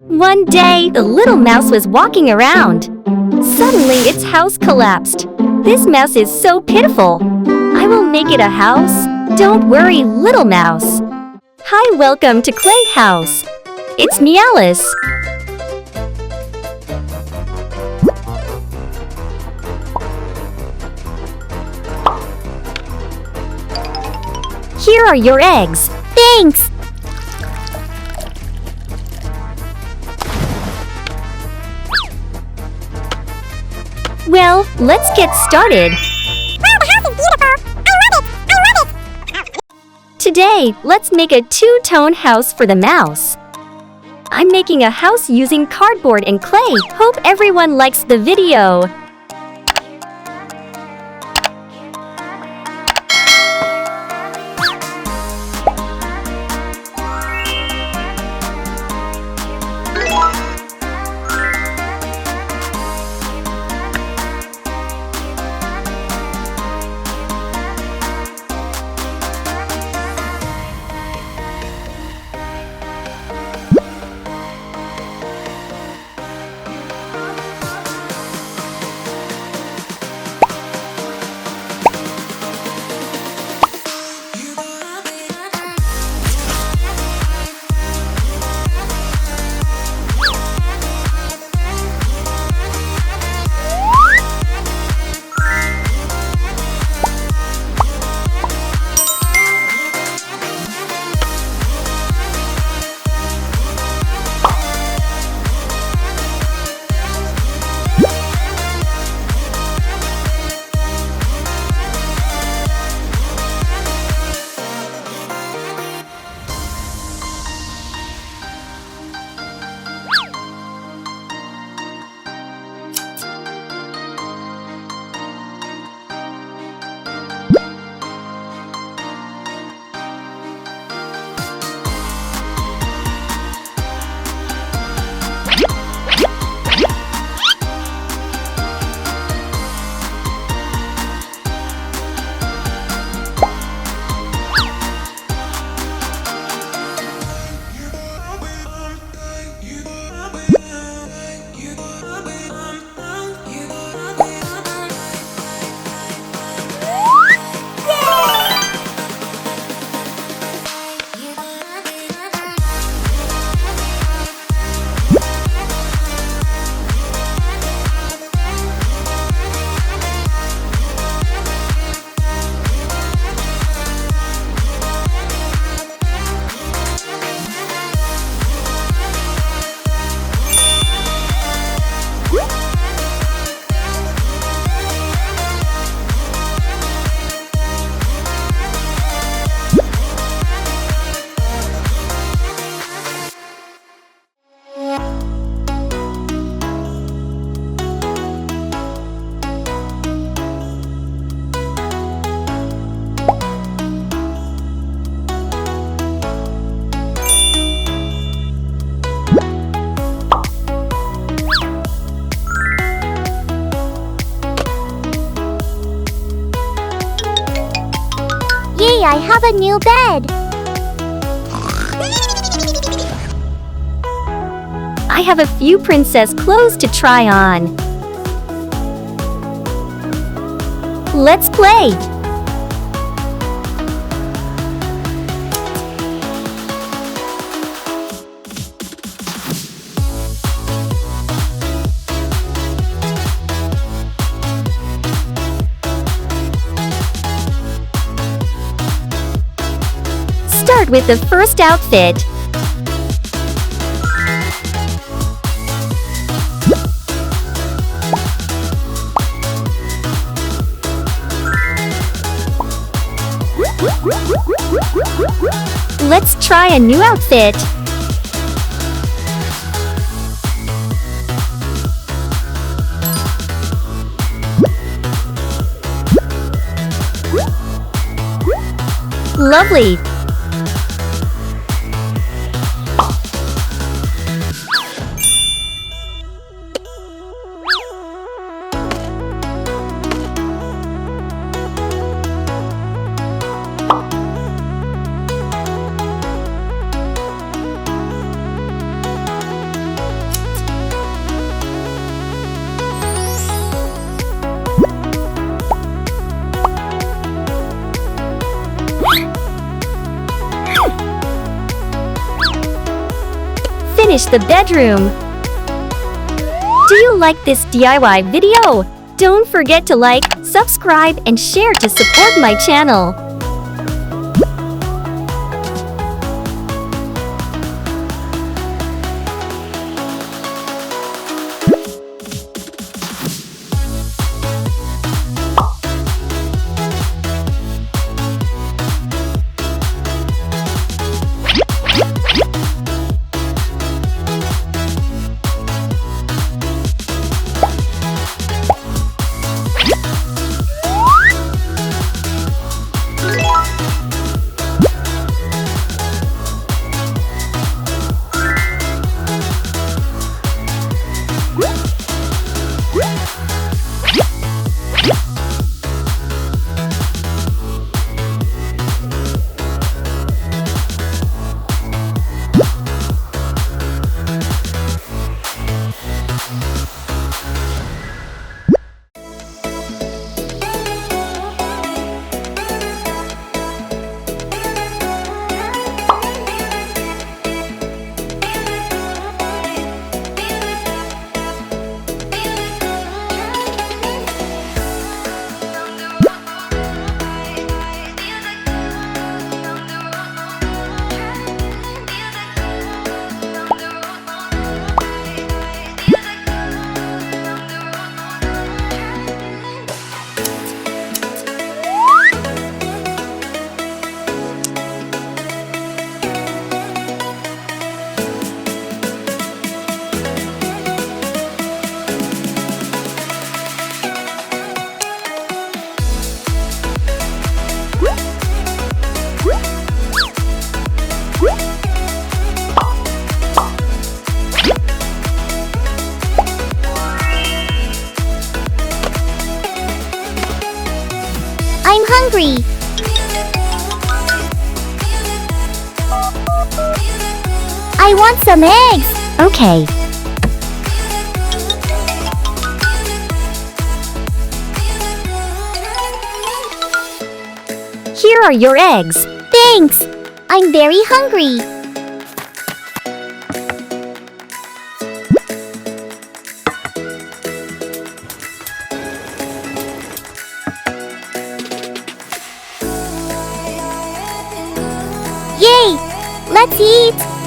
One day, the little mouse was walking around. Suddenly, its house collapsed. This mouse is so pitiful. I will make it a house. Don't worry, little mouse. Hi, welcome to Clay House. It's me, Alice. Here are your eggs. Thanks! Well, let's get started. Wow, the house is beautiful! I love it! I love it! Today, let's make a two-tone house for the mouse. I'm making a house using cardboard and clay. Hope everyone likes the video. Yay, I have a new bed! I have a few princess clothes to try on. Let's play! Start with the first outfit. Let's try a new outfit. Lovely! finish the bedroom. Do you like this DIY video? Don't forget to like, subscribe, and share to support my channel. I'm hungry. I want some eggs. Okay. Here are your eggs. Thanks. I'm very hungry. Yay! Let's eat!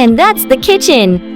And that's the kitchen.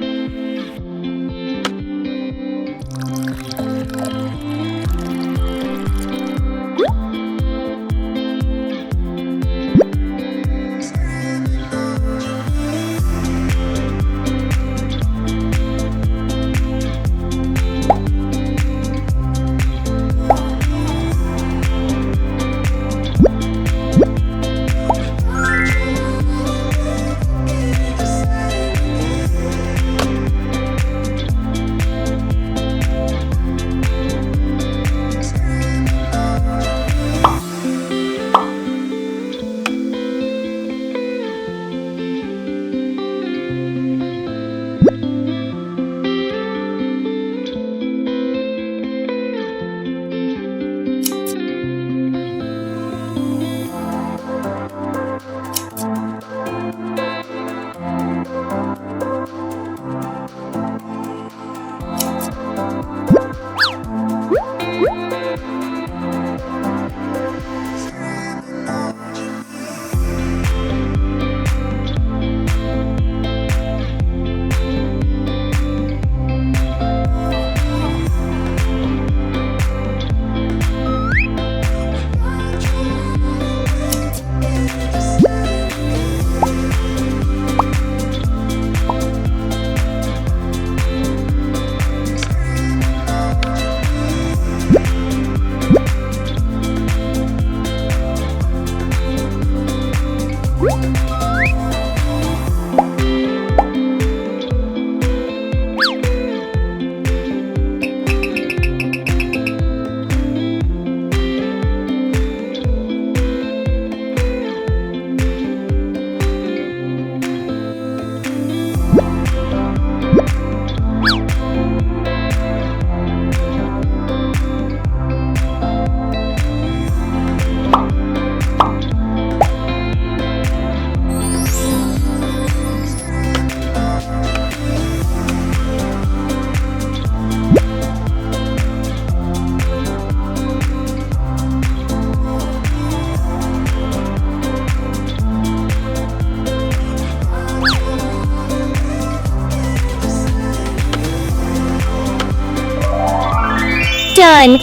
done!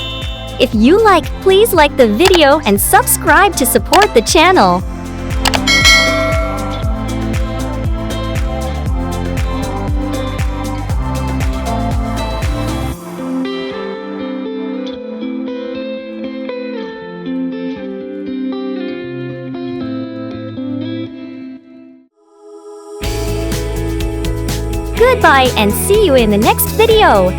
If you like, please like the video and subscribe to support the channel. Goodbye and see you in the next video.